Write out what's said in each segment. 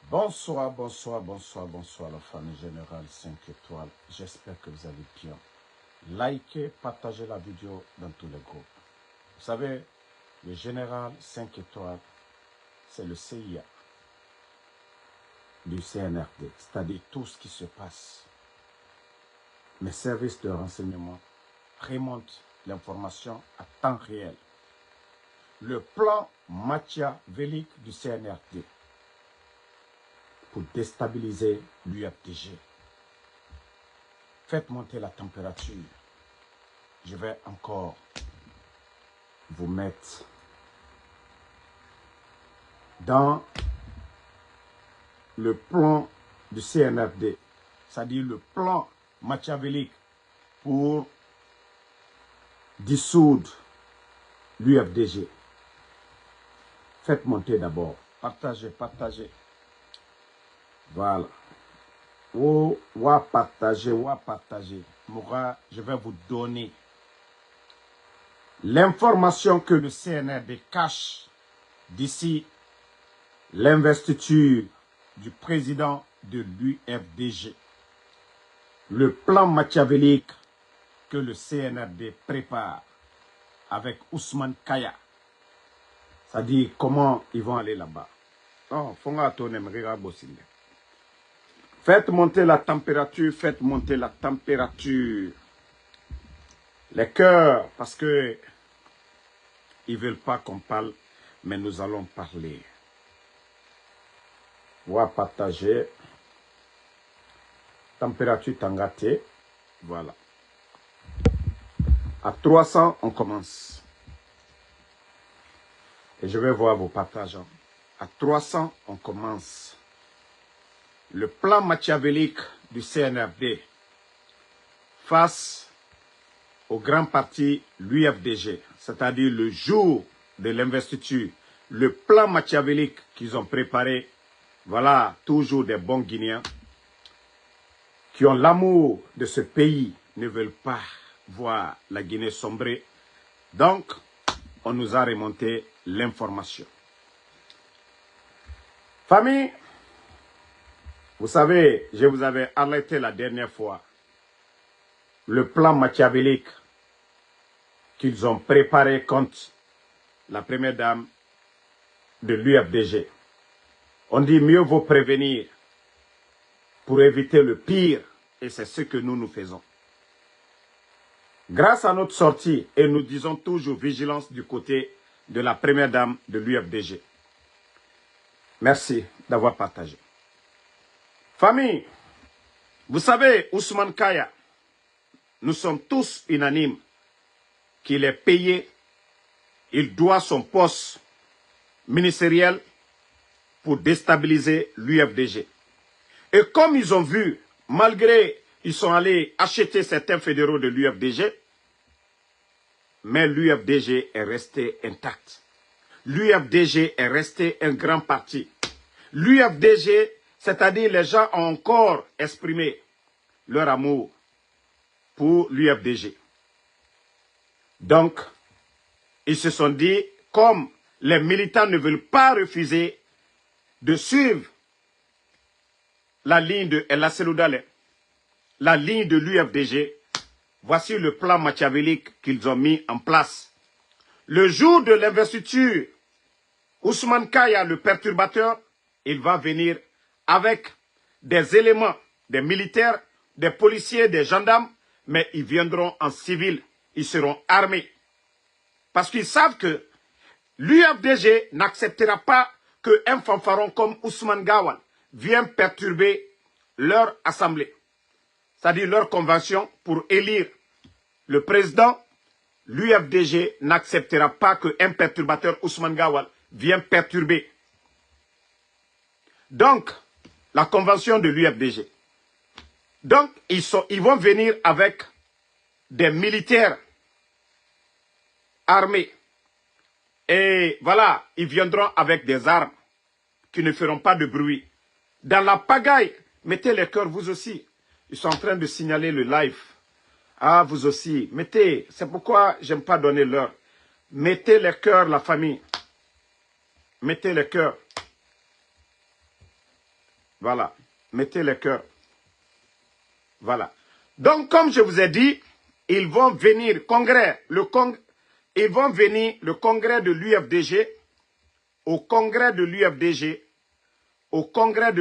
Bonsoir, bonsoir, bonsoir, bonsoir la famille générale 5 étoiles. J'espère que vous allez bien. Likez, partagez la vidéo dans tous les groupes. Vous savez, le général 5 étoiles, c'est le CIA du CNRD, c'est-à-dire tout ce qui se passe. Mes services de renseignement remontent l'information à temps réel. Le plan machiavélique du CNRD pour déstabiliser l'UFDG. Faites monter la température. Je vais encore vous mettre dans le plan du CNRD, c'est-à-dire le plan machiavélique pour dissoudre l'UFDG. Faites monter d'abord. Partagez, partagez. Voilà. Partagez. Moura, je vais vous donner l'information que le CNRD cache d'ici l'investiture du président de l'UFDG. Le plan machiavélique que le CNRD prépare avec Ousmane Kaya. C'est-à-dire comment ils vont aller là-bas. Oh, faites monter la température, faites monter la température. Les cœurs, parce que ils ne veulent pas qu'on parle, mais nous allons parler. On va partager. Température tangaté. Voilà. À 300, on commence. Et je vais voir vos partages. À 300, on commence. Le plan machiavélique du CNRD face au grand parti l'UFDG, c'est-à-dire le jour de l'investiture, le plan machiavélique qu'ils ont préparé, voilà, toujours des bons Guinéens qui ont l'amour de ce pays, ne veulent pas voir la Guinée sombrer. Donc, on nous a remonté l'information. Famille, vous savez, je vous avais alerté la dernière fois. Le plan machiavélique qu'ils ont préparé contre la première dame de l'UFDG. On dit mieux vaut prévenir pour éviter le pire, et c'est ce que nous faisons. Grâce à notre sortie, et nous disons toujours vigilance du côté de la première dame de l'UFDG. Merci d'avoir partagé. Famille, vous savez, Ousmane Kaya, nous sommes tous unanimes qu'il est payé, il doit son poste ministériel pour déstabiliser l'UFDG. Et comme ils ont vu, malgré ils sont allés acheter certains fédéraux de l'UFDG, mais l'UFDG est resté intact. L'UFDG est resté un grand parti. L'UFDG, c'est-à-dire les gens ont encore exprimé leur amour pour l'UFDG. Donc, ils se sont dit, comme les militants ne veulent pas refuser de suivre la ligne de El Asseloudale, la ligne de l'UFDG, voici le plan machiavélique qu'ils ont mis en place. Le jour de l'investiture, Ousmane Kaya, le perturbateur, il va venir avec des éléments, des militaires, des policiers, des gendarmes, mais ils viendront en civil, ils seront armés. Parce qu'ils savent que l'UFDG n'acceptera pas qu'un fanfaron comme Ousmane Gawal vienne perturber leur assemblée, c'est-à-dire leur convention pour élire le président. L'UFDG n'acceptera pas qu'un perturbateur Ousmane Gawal vienne perturber. Donc, la convention de l'UFDG. Donc, ils vont venir avec des militaires armés. Et voilà, ils viendront avec des armes qui ne feront pas de bruit. Dans la pagaille, mettez les cœurs vous aussi. Ils sont en train de signaler le live. Ah, vous aussi, mettez. C'est pourquoi j'aime pas donner l'heure. Mettez les cœurs, la famille. Mettez les cœurs. Voilà. Mettez les cœurs. Voilà. Donc, comme je vous ai dit, ils vont venir, ils vont venir, le congrès de l'UFDG, au congrès de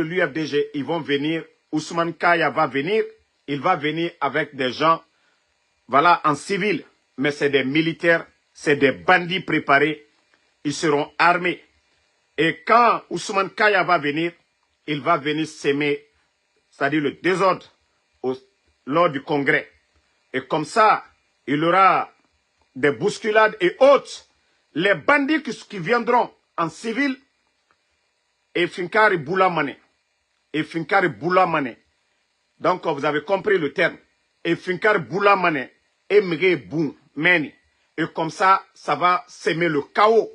l'UFDG, ils vont venir, Ousmane Kaya va venir, il va venir avec des gens, voilà, en civil, mais c'est des militaires, c'est des bandits préparés, ils seront armés. Et quand Ousmane Kaya va venir, il va venir s'aimer, c'est-à-dire le désordre, lors du congrès. Et comme ça, il y aura des bousculades et autres. Les bandits qui viendront en civil, et Finkari Boulamane. Et Finkari Boulamane. Donc, vous avez compris le terme. Et Finkari Boulamane, et Mge Boum, Meni. Et comme ça, ça va s'aimer le chaos.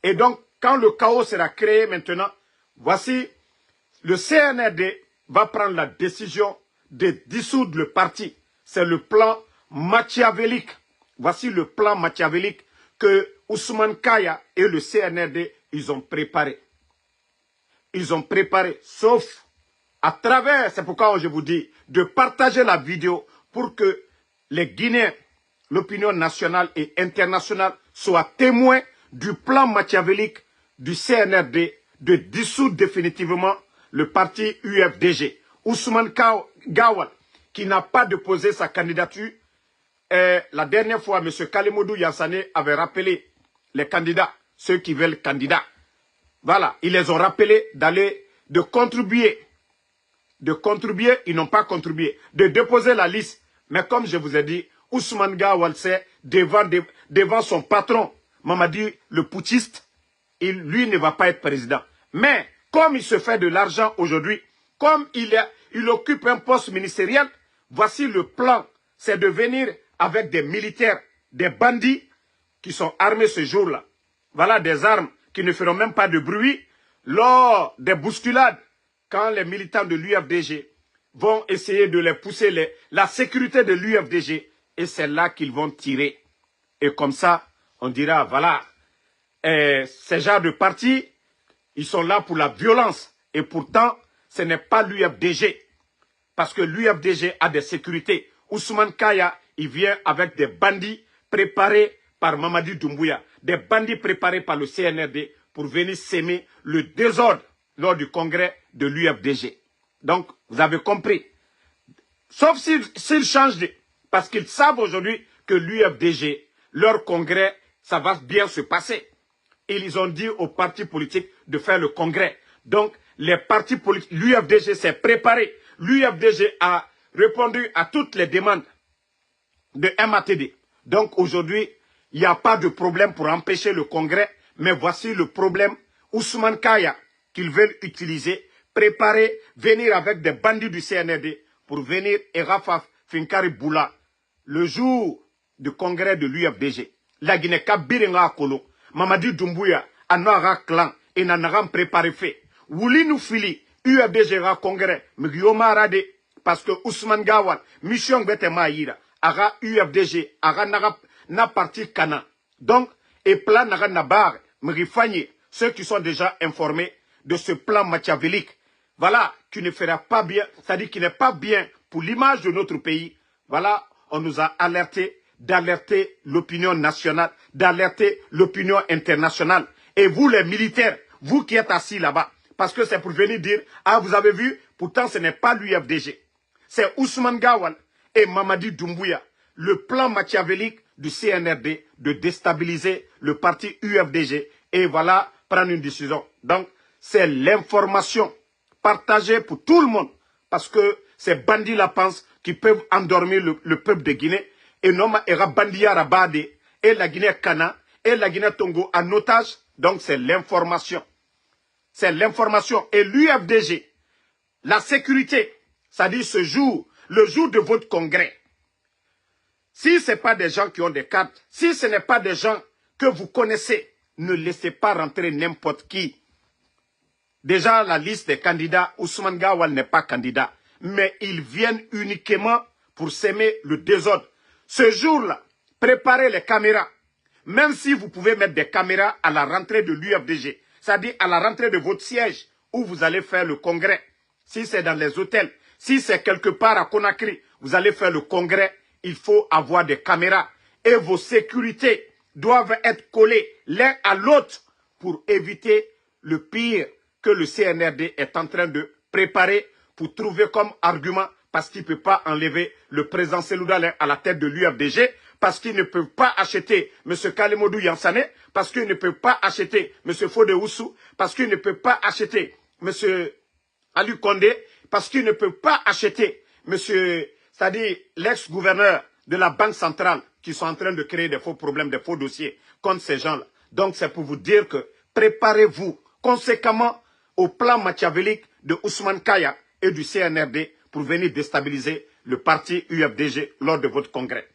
Et donc, quand le chaos sera créé maintenant, voici, le CNRD va prendre la décision de dissoudre le parti. C'est le plan machiavélique. Voici le plan machiavélique que Ousmane Kaya et le CNRD, ils ont préparé. Ils ont préparé, sauf à travers, c'est pourquoi je vous dis, de partager la vidéo pour que les Guinéens, l'opinion nationale et internationale soient témoins du plan machiavélique du CNRD de dissoudre définitivement le parti UFDG. Ousmane Gawal, qui n'a pas déposé sa candidature, la dernière fois, M. Kalemodou Yassane avait rappelé les candidats, ceux qui veulent candidats. Voilà, ils les ont rappelés de contribuer. De contribuer, ils n'ont pas contribué. De déposer la liste. Mais comme je vous ai dit, Ousmane Gawal, c'est devant son patron, Mamadi le putschiste, lui ne va pas être président. Mais comme il se fait de l'argent aujourd'hui, comme il occupe un poste ministériel, voici le plan. C'est de venir avec des militaires, des bandits qui sont armés ce jour-là. Voilà des armes qui ne feront même pas de bruit lors des bousculades. Quand les militants de l'UFDG vont essayer de les pousser, la sécurité de l'UFDG, et c'est là qu'ils vont tirer. Et comme ça, on dira, voilà, ces genres de partis, ils sont là pour la violence. Et pourtant, ce n'est pas l'UFDG. Parce que l'UFDG a des sécurités. Ousmane Kaya, il vient avec des bandits préparés par Mamadi Doumbouya. Des bandits préparés par le CNRD pour venir s'aimer le désordre lors du congrès de l'UFDG. Donc, vous avez compris. Sauf s'ils changent parce qu'ils savent aujourd'hui que l'UFDG, leur congrès, ça va bien se passer. Et ils ont dit aux partis politiques de faire le congrès. Donc, les partis politiques, l'UFDG s'est préparé. L'UFDG a répondu à toutes les demandes de MATD. Donc, aujourd'hui, il n'y a pas de problème pour empêcher le congrès. Mais voici le problème. Ousmane Kaya, qu'ils veulent utiliser, préparer, venir avec des bandits du CNRD pour venir et Rafa Finkari Boula le jour du congrès de l'UFDG. La Guinée Kabiringa Kolo, Mamadi Doumbouya, Anara Clan, et Nanaram préparé fait. Wouli nous fili, UFDG ra congrès, Mgioma Rade, parce que Ousmane Gawal, mission Bete Maïra, Ara UFDG, Ara na parti Kana. Donc, et plan Nara Nabar, Mrifanye, ceux qui sont déjà informés de ce plan machiavélique, voilà, qui ne fera pas bien, c'est-à-dire qui n'est pas bien pour l'image de notre pays. Voilà, on nous a alerté, d'alerter l'opinion nationale, d'alerter l'opinion internationale. Et vous les militaires, vous qui êtes assis là-bas, parce que c'est pour venir dire, ah vous avez vu, pourtant ce n'est pas l'UFDG. C'est Ousmane Gawal et Mamadi Doumbouya, le plan machiavélique du CNRD de déstabiliser le parti UFDG. Et voilà, prendre une décision. Donc, c'est l'information partagée pour tout le monde. Parce que ces bandits-là pensent qu'ils peuvent endormir le peuple de Guinée. Et non, il y a bandia Rabade, et la Guinée Kana, et la Guinée Tongo en otage. Donc, c'est l'information. C'est l'information. Et l'UFDG, la sécurité, c'est-à-dire ce jour, le jour de votre congrès, si ce n'est pas des gens qui ont des cartes, si ce n'est pas des gens que vous connaissez, ne laissez pas rentrer n'importe qui. Déjà, la liste des candidats, Ousmane Gawal n'est pas candidat. Mais ils viennent uniquement pour s'aimer le désordre. Ce jour-là, préparez les caméras. Même si vous pouvez mettre des caméras à la rentrée de l'UFDG, c'est-à-dire à la rentrée de votre siège où vous allez faire le congrès. si c'est dans les hôtels, si c'est quelque part à Conakry, vous allez faire le congrès, il faut avoir des caméras. Et vos sécurités doivent être collées l'un à l'autre pour éviter le pire que le CNRD est en train de préparer pour trouver comme argument parce qu'il ne peut pas enlever le président Cellou Dalein à la tête de l'UFDG, parce qu'ils ne peuvent pas acheter M. Kalemodou Yansane, parce qu'ils ne peuvent pas acheter M. Fode Oussou, parce qu'ils ne peuvent pas acheter M. Ali Condé, parce qu'ils ne peuvent pas acheter M. c'est-à-dire l'ex-gouverneur de la Banque centrale, qui sont en train de créer des faux problèmes, des faux dossiers contre ces gens-là. Donc c'est pour vous dire que préparez-vous conséquemment au plan machiavélique de Ousmane Kaya et du CNRD pour venir déstabiliser le parti UFDG lors de votre congrès.